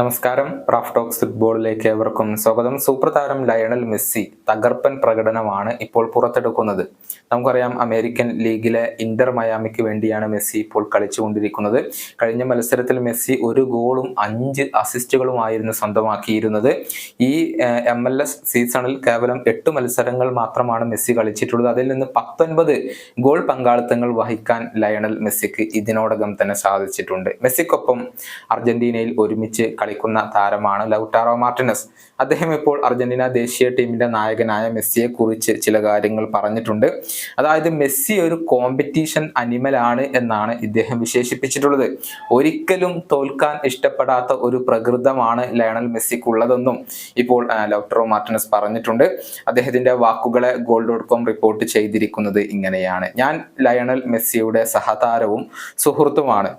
നമസ്കാരം. Raf talks ഫുട്ബോളിലേക്ക് ഏവർക്കും സ്വാഗതം. സൂപ്പർ താരം ലയണൽ മെസ്സി തകർപ്പൻ പ്രകടനമാണ് ഇപ്പോൾ പുറത്തെടുക്കുന്നത്. നമുക്കറിയാം, അമേരിക്കൻ ലീഗിലെ ഇന്റർ മയാമിക്ക് വേണ്ടിയാണ് മെസ്സി ഇപ്പോൾ കളിച്ചുകൊണ്ടിരിക്കുന്നത്. കഴിഞ്ഞ മത്സരത്തിൽ മെസ്സി 1 ഗോളും 5 അസിസ്റ്റുകളുമായിരുന്നു സ്വന്തമാക്കിയിരുന്നത്. ഈ MLS സീസണിൽ കേവലം 8 മത്സരങ്ങൾ മാത്രമാണ് മെസ്സി കളിച്ചിട്ടുള്ളത്. അതിൽ നിന്ന് 19 ഗോൾ പങ്കാളിത്തങ്ങൾ വഹിക്കാൻ ലയണൽ മെസ്സിക്ക് ഇതിനോടകം തന്നെ സാധിച്ചിട്ടുണ്ട്. മെസ്സിക്കൊപ്പം അർജന്റീനയിൽ ഒരുമിച്ച് കളിക്കുന്ന താരമാണ് ലൗട്ടാറോ മാർട്ടിനസ്. അദ്ദേഹം ഇപ്പോൾ അർജന്റീന ദേശീയ ടീമിന്റെ നായകനായ മെസ്സിയെ കുറിച്ച് ചില കാര്യങ്ങൾ പറഞ്ഞിട്ടുണ്ട്. അതായത് മെസ്സി ഒരു കോമ്പറ്റീഷൻ അനിമലാണ് എന്നാണ് ഇദ്ദേഹം വിശേഷിപ്പിച്ചിട്ടുള്ളത്. ഒരിക്കലും തോൽക്കാൻ ഇഷ്ടപ്പെടാത്ത ഒരു പ്രകൃതമാണ് ലയണൽ മെസ്സിക്കുള്ളതെന്നും ഇപ്പോൾ ലൗട്ടാറോ മാർട്ടിനസ് പറഞ്ഞിട്ടുണ്ട്. അദ്ദേഹത്തിന്റെ വാക്കുകളെ goal.com റിപ്പോർട്ട് ചെയ്തിരിക്കുന്നത് ഇങ്ങനെയാണ്: ഞാൻ ലയണൽ മെസ്സിയുടെ സഹതാരവും സുഹൃത്തുമാണ്.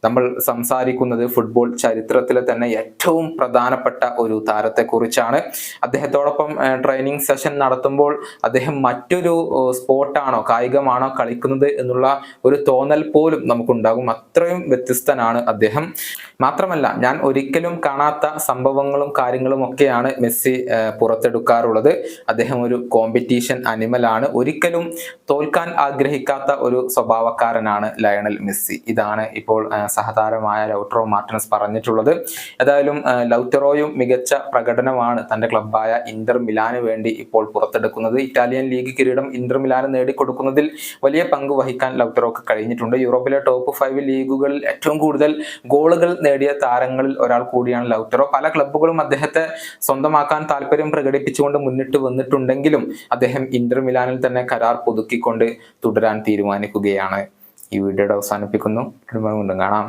നമ്മൾ സംസാരിക്കുന്നത് ഫുട്ബോൾ ചരിത്രത്തിലെ തന്നെ ഏറ്റവും പ്രധാനപ്പെട്ട ഒരു താരത്തെക്കുറിച്ചാണ്. അദ്ദേഹത്തോടൊപ്പം ട്രെയിനിങ് സെഷൻ നടത്തുമ്പോൾ അദ്ദേഹം മറ്റൊരു സ്പോർട്ടാണോ കായികമാണോ കളിക്കുന്നത് എന്നുള്ള ഒരു തോന്നൽ പോലും നമുക്കുണ്ടാകും. അത്രയും വ്യത്യസ്തനാണ് അദ്ദേഹം. മാത്രമല്ല, ഞാൻ ഒരിക്കലും കാണാത്ത സംഭവങ്ങളും കാര്യങ്ങളും ഒക്കെയാണ് മെസ്സി പുറത്തെടുക്കാറുള്ളത്. അദ്ദേഹം ഒരു കോമ്പറ്റീഷൻ അനിമലാണ്. ഒരിക്കലും തോൽക്കാൻ ആഗ്രഹിക്കാത്ത ഒരു സ്വഭാവക്കാരനാണ് ലയണൽ മെസ്സി. ഇതാണ് ഇപ്പോൾ സഹതാരമായ ലൗട്ടാറോ മാർട്ടിനസ് പറഞ്ഞിട്ടുള്ളത്. ഏതായാലും ലൗട്ടാറോയും മികച്ച പ്രകടനമാണ് തന്റെ ക്ലബ്ബായ ഇന്റർ മിലാന് വേണ്ടി ഇപ്പോൾ പുറത്തെടുക്കുന്നത്. ഇറ്റാലിയൻ ലീഗ് കിരീടം ഇന്റർ മിലാന് നേടിക്കൊടുക്കുന്നതിൽ വലിയ പങ്ക് വഹിക്കാൻ ലൗട്ടാറോക്ക് കഴിഞ്ഞിട്ടുണ്ട്. യൂറോപ്പിലെ ടോപ്പ് 5 ലീഗുകളിൽ ഏറ്റവും കൂടുതൽ ഗോളുകൾ നേടിയ താരങ്ങളിൽ ഒരാൾ കൂടിയാണ് ലൗട്ടാറോ. പല ക്ലബ്ബുകളും അദ്ദേഹത്തെ സ്വന്തമാക്കാൻ താല്പര്യം പ്രകടിപ്പിച്ചുകൊണ്ട് മുന്നിട്ട് വന്നിട്ടുണ്ടെങ്കിലും അദ്ദേഹം ഇന്റർ മിലാനിൽ തന്നെ കരാർ പുതുക്കിക്കൊണ്ട് തുടരാൻ തീരുമാനിക്കുകയാണ്. ഈ വീഡിയോയുടെ അവസാനിപ്പിക്കുന്നു. വീണ്ടും കാണാം.